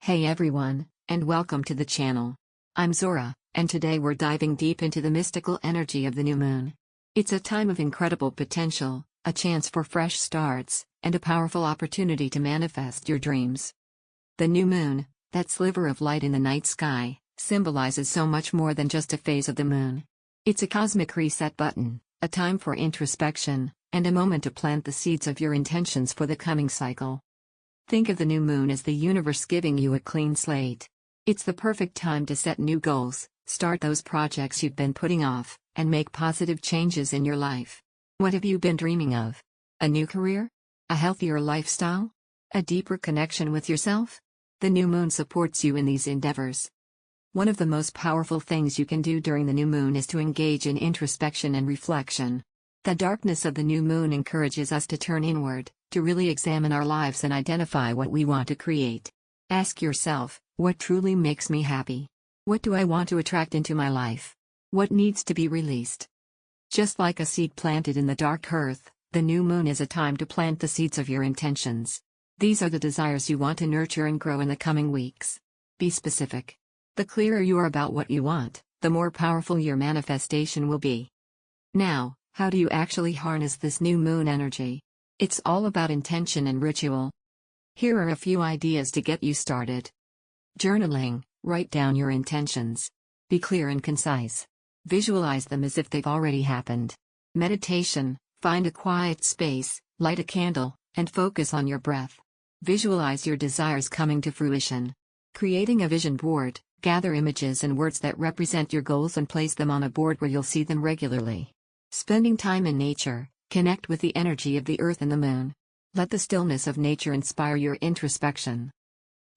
Hey everyone, and welcome to the channel. I'm Zora, and today we're diving deep into the mystical energy of the new moon. It's a time of incredible potential, a chance for fresh starts, and a powerful opportunity to manifest your dreams. The new moon, that sliver of light in the night sky, symbolizes so much more than just a phase of the moon. It's a cosmic reset button, a time for introspection, and a moment to plant the seeds of your intentions for the coming cycle. Think of the new moon as the universe giving you a clean slate. It's the perfect time to set new goals, start those projects you've been putting off, and make positive changes in your life. What have you been dreaming of? A new career? A healthier lifestyle? A deeper connection with yourself? The new moon supports you in these endeavors. One of the most powerful things you can do during the new moon is to engage in introspection and reflection. The darkness of the new moon encourages us to turn inward, to really examine our lives and identify what we want to create. Ask yourself, what truly makes me happy? What do I want to attract into my life? What needs to be released? Just like a seed planted in the dark earth, the new moon is a time to plant the seeds of your intentions. These are the desires you want to nurture and grow in the coming weeks. Be specific. The clearer you are about what you want, the more powerful your manifestation will be. Now, how do you actually harness this new moon energy? It's all about intention and ritual. Here are a few ideas to get you started. Journaling, write down your intentions. Be clear and concise. Visualize them as if they've already happened. Meditation, find a quiet space, light a candle, and focus on your breath. Visualize your desires coming to fruition. Creating a vision board, gather images and words that represent your goals and place them on a board where you'll see them regularly. Spending time in nature, connect with the energy of the earth and the moon. Let the stillness of nature inspire your introspection.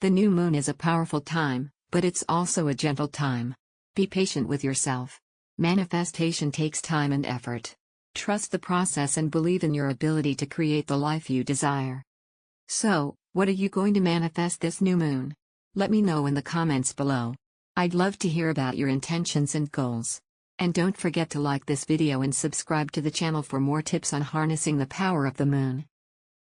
The new moon is a powerful time, but it's also a gentle time. Be patient with yourself. Manifestation takes time and effort. Trust the process and believe in your ability to create the life you desire. So, what are you going to manifest this new moon? Let me know in the comments below. I'd love to hear about your intentions and goals. And don't forget to like this video and subscribe to the channel for more tips on harnessing the power of the moon.